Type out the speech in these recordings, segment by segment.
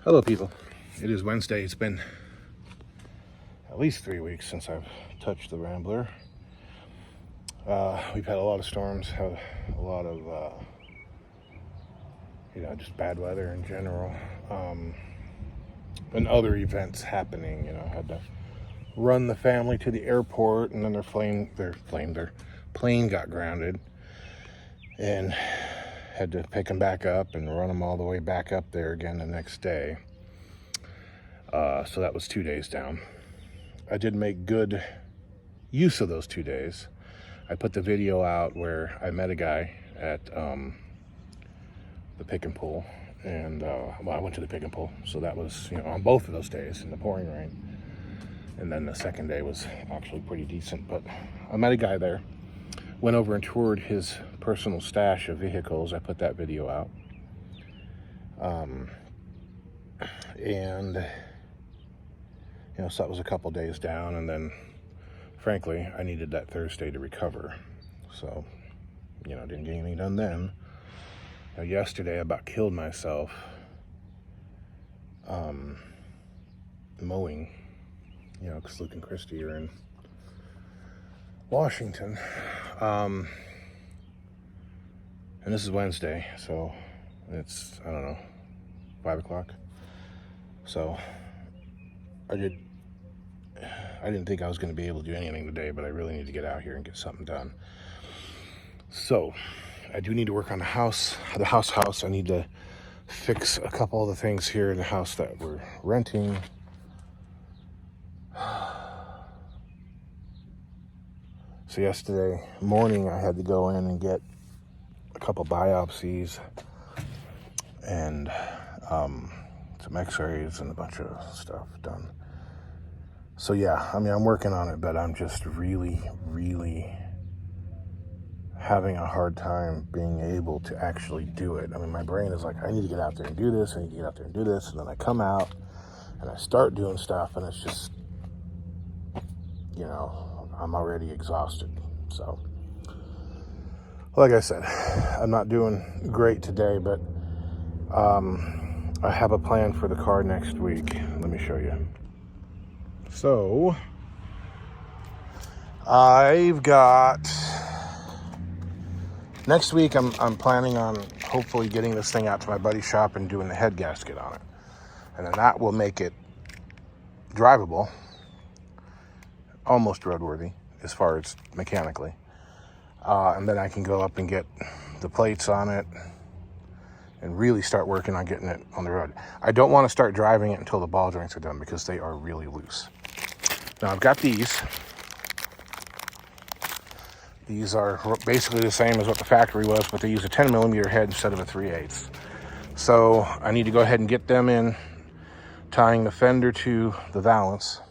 Hello people, it is Wednesday. It's been at least 3 weeks since I've touched the Rambler. We've had a lot of storms, had a lot of just bad weather in general, and other events happening. Had to run the family to the airport, and then their plane got grounded, and had to pick them back up and run them all the way back up there again the next day. So that was 2 days down. I did make good use of those 2 days. I put the video out where I met a guy at the pick and pull, and I went to the pick and pull, so that was on both of those days in the pouring rain. And then the second day was actually pretty decent, but I met a guy there, went over and toured his personal stash of vehicles. I put that video out. And so that was a couple days down, and then frankly I needed that Thursday to recover, so didn't get anything done then. Yesterday I about killed myself mowing, because Luke and Christy are in Washington, and this is Wednesday, so it's, I don't know, 5 o'clock. So I didn't think I was going to be able to do anything today, but I really need to get out here and get something done. So I do need to work on the house. I need to fix a couple of the things here in the house that we're renting. So yesterday morning I had to go in and get a couple biopsies and some x-rays and a bunch of stuff done. So yeah, I'm working on it, but I'm just really, really having a hard time being able to actually do it. My brain is like, I need to get out there and do this, and then I come out and I start doing stuff, and it's just, I'm already exhausted. So, like I said, I'm not doing great today, but I have a plan for the car next week. Let me show you. So, I've got, next week I'm planning on hopefully getting this thing out to my buddy's shop and doing the head gasket on it. And then that will make it drivable, almost roadworthy as far as mechanically. And then I can go up and get the plates on it and really start working on getting it on the road. I don't want to start driving it until the ball joints are done because they are really loose. Now I've got these. These are basically the same as what the factory was, but they use a 10 millimeter head instead of a 3/8. So I need to go ahead and get them in, tying the fender to the valance.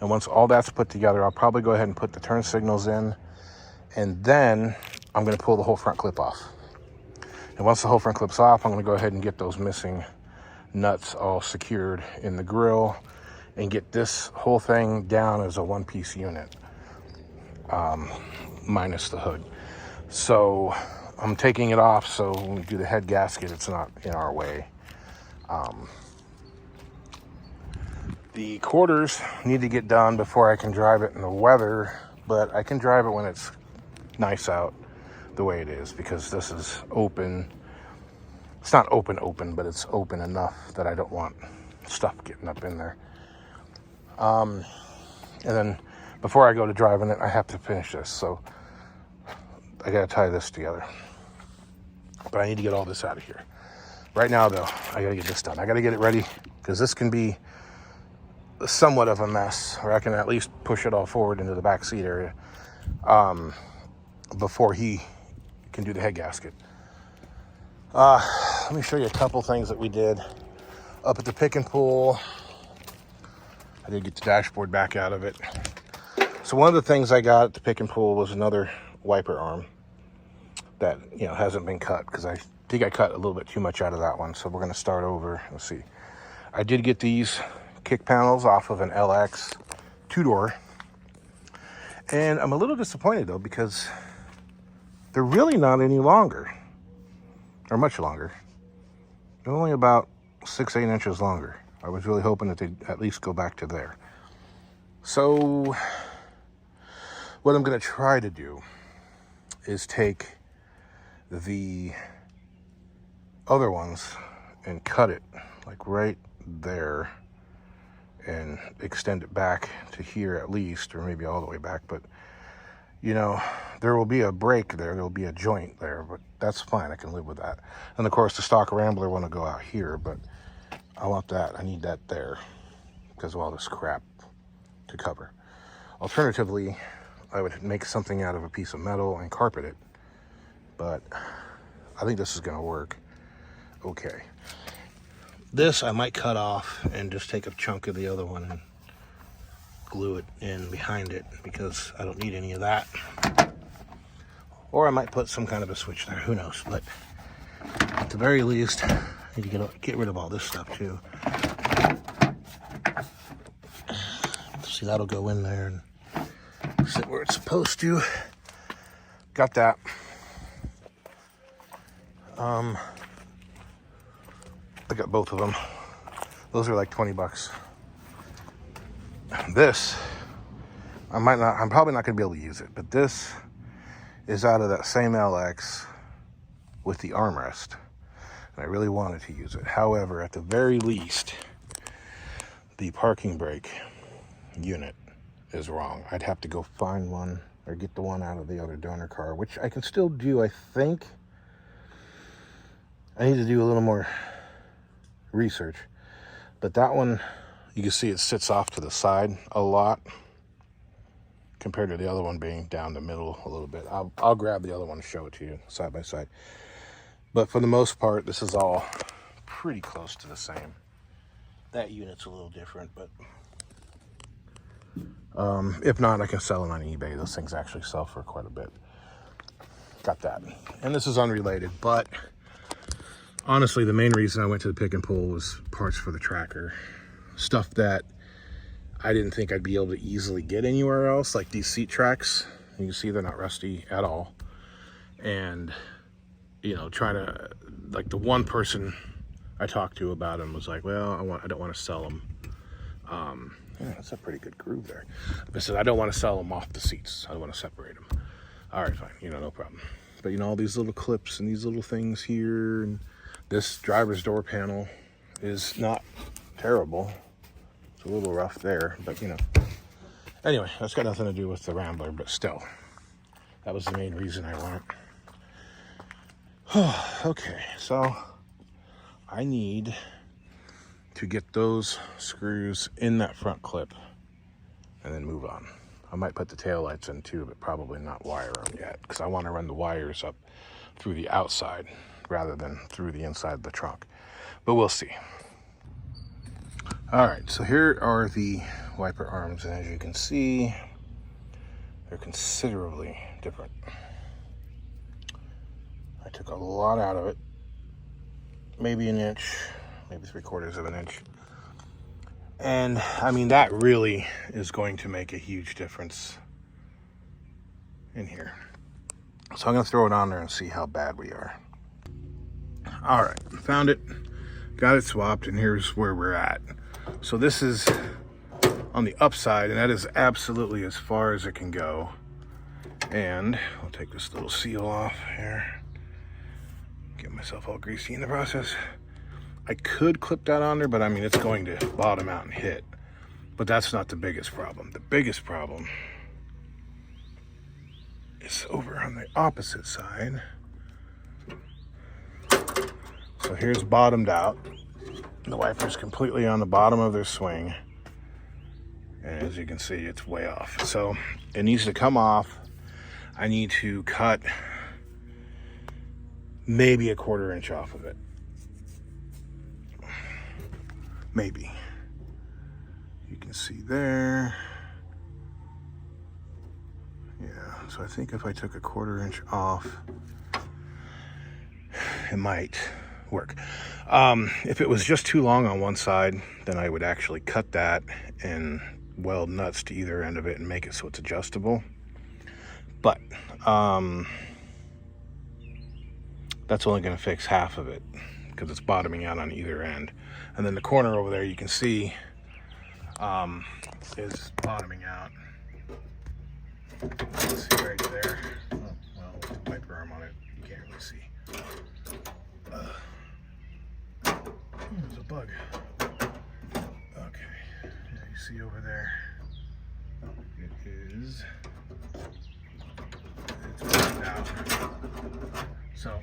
And once all that's put together, I'll probably go ahead and put the turn signals in, and then I'm going to pull the whole front clip off. And once the whole front clip's off, I'm going to go ahead and get those missing nuts all secured in the grill and get this whole thing down as a one-piece unit, minus the hood. So I'm taking it off so when we do the head gasket, it's not in our way. The quarters need to get done before I can drive it in the weather, but I can drive it when it's nice out the way it is, because this is open. It's not open, but it's open enough that I don't want stuff getting up in there. And then before I go to driving it, I have to finish this. So I got to tie this together. But I need to get all this out of here. Right now, though, I got to get this done. I got to get it ready, because this can be somewhat of a mess, or I can at least push it all forward into the back seat area before he can do the head gasket. Let me show you a couple things that we did up at the pick and pull. I did get the dashboard back out of it. So one of the things I got at the pick and pull was another wiper arm that hasn't been cut, because I think I cut a little bit too much out of that one. So we're going to start over. Let's see. I did get these kick panels off of an LX 2-door, and I'm a little disappointed though, because they're really not any longer, or much longer. They're only about 6-8 inches longer. I was really hoping that they'd at least go back to there. So what I'm going to try to do is take the other ones and cut it like right there and extend it back to here at least, or maybe all the way back. But you know, there will be a break there, there'll be a joint there, but that's fine, I can live with that. And of course the stock Rambler want to go out here, but I want that, I need that there because of all this crap to cover. Alternatively, I would make something out of a piece of metal and carpet it, but I think this is going to work okay. This I might cut off and just take a chunk of the other one and glue it in behind it because I don't need any of that. Or I might put some kind of a switch there, who knows. But at the very least, I need to get rid of all this stuff too. See, that'll go in there and sit where it's supposed to. Got that. I got both of them. Those are like 20 bucks. This, I'm probably not gonna be able to use it, but this is out of that same LX with the armrest. And I really wanted to use it. However, at the very least, the parking brake unit is wrong. I'd have to go find one or get the one out of the other donor car, which I can still do, I think. I need to do a little more research, but that one, you can see it sits off to the side a lot compared to the other one being down the middle a little bit. I'll grab the other one and show it to you side by side, but for the most part this is all pretty close to the same. That unit's a little different, but if not, I can sell them on eBay. Those things actually sell for quite a bit. Got that. And this is unrelated, but honestly, the main reason I went to the pick and pull was parts for the tracker. Stuff that I didn't think I'd be able to easily get anywhere else, like these seat tracks. You can see they're not rusty at all. And, you know, trying to, like, the one person I talked to about them was like, well, I don't want to sell them. Yeah, that's a pretty good groove there. I said, I don't want to sell them off the seats. I want to separate them. All right, fine, you know, no problem. But, you know, all these little clips and these little things here, and this driver's door panel is not terrible. It's a little rough there, but you know. Anyway, that's got nothing to do with the Rambler, but still, that was the main reason I went. Okay, so I need to get those screws in that front clip and then move on. I might put the taillights in too, but probably not wire them yet because I want to run the wires up through the outside rather than through the inside of the trunk, but we'll see. All right, so here are the wiper arms, and as you can see, they're considerably different. I took a lot out of it, maybe an inch, maybe 3/4 of an inch. And I mean, that really is going to make a huge difference in here. So I'm gonna throw it on there and see how bad we are. All right, found it, got it swapped, and here's where we're at. So this is on the upside, and that is absolutely as far as it can go. And I'll take this little seal off here. Get myself all greasy in the process. I could clip that on there, but I mean, it's going to bottom out and hit. But that's not the biggest problem. The biggest problem is over on the opposite side. So here's bottomed out. The wiper's completely on the bottom of their swing. And as you can see, it's way off. So it needs to come off. I need to cut maybe 1/4 inch off of it. Maybe. You can see there. Yeah, so I think if I took 1/4 inch off, it might work. If it was just too long on one side, then I would actually cut that and weld nuts to either end of it and make it so it's adjustable. But that's only going to fix half of it because it's bottoming out on either end. And then the corner over there, you can see, is bottoming out. Let's see right there. Oh, well, with the wiper arm on it, you can't really see. There's a bug. Okay, yeah, you see over there, it is, it's bottomed out. So,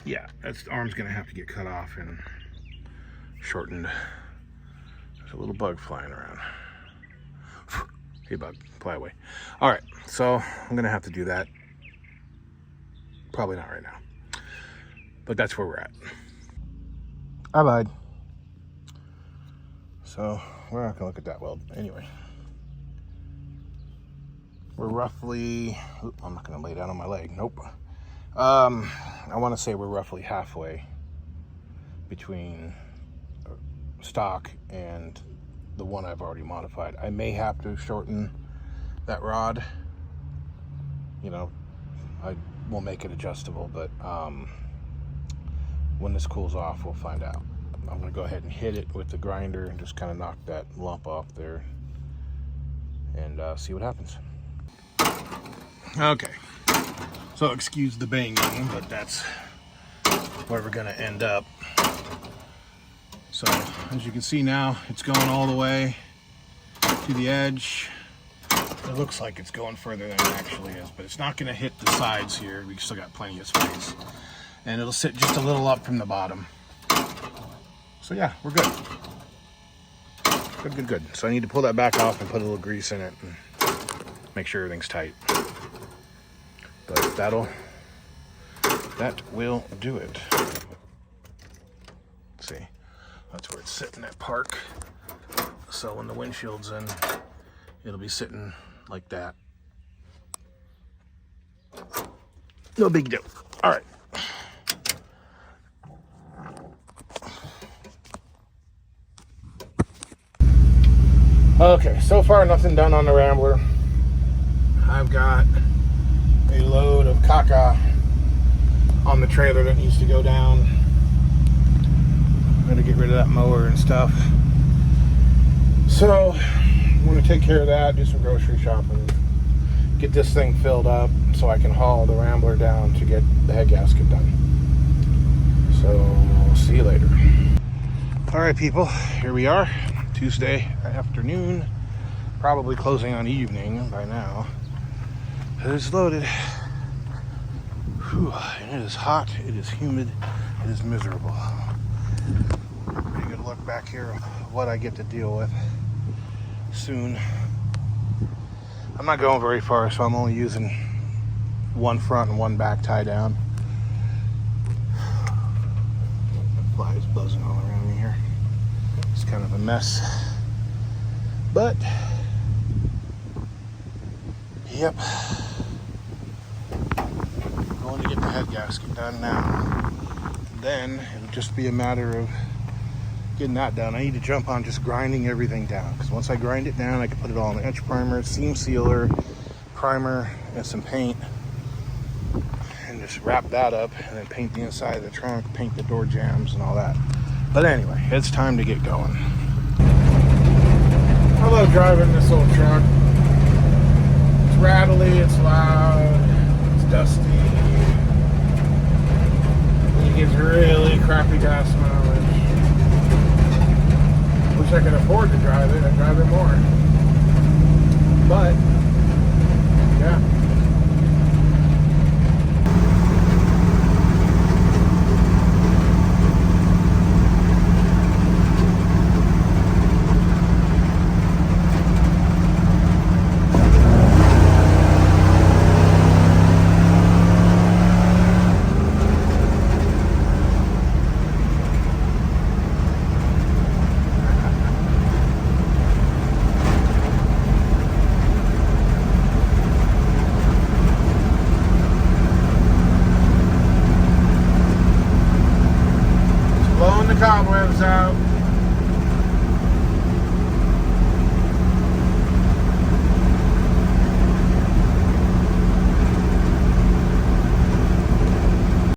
yeah, that arm's gonna have to get cut off and shortened. There's a little bug flying around. Hey bug, fly away. All right, so I'm gonna have to do that. Probably not right now, but that's where we're at. I lied. So we're not gonna look at that weld anyway. We're roughly, I'm not gonna lay down on my leg, nope. I wanna say we're roughly halfway between stock and the one I've already modified. I may have to shorten that rod. You know, I will make it adjustable, but when this cools off, we'll find out. I'm gonna go ahead and hit it with the grinder and just kind of knock that lump off there and see what happens. Okay, so excuse the banging, but that's where we're gonna end up. So as you can see now, it's going all the way to the edge. It looks like it's going further than it actually is, but it's not gonna hit the sides here. We still got plenty of space. And it'll sit just a little up from the bottom. So yeah, we're good. Good. So I need to pull that back off and put a little grease in it and make sure everything's tight. But that will do it. Let's see. That's where it's sitting at park. So when the windshield's in, it'll be sitting like that. No big deal. All right. Okay, so far nothing done on the Rambler. I've got a load of caca on the trailer that needs to go down. I'm gonna get rid of that mower and stuff. So I'm gonna take care of that, do some grocery shopping, get this thing filled up so I can haul the Rambler down to get the head gasket done. So see you later. All right, people, here we are. Tuesday afternoon, probably closing on evening by now. It is loaded. Whew, and it is hot, it is humid, it is miserable. Pretty good look back here of what I get to deal with soon. I'm not going very far, so I'm only using one front and one back tie down. Flies buzzing all around me here. It's kind of a mess, but yep, going to get the head gasket done now. Then it'll just be a matter of getting that done. I need to jump on just grinding everything down, because once I grind it down, I can put it all in the etch primer, seam sealer, primer, and some paint, and just wrap that up, and then paint the inside of the trunk, paint the door jambs and all that. But anyway, it's time to get going. I love driving this old truck. It's rattly, it's loud, it's dusty. It gets really crappy gas mileage. Wish I could afford to drive it, I'd drive it more. But, yeah. Cobwebs out.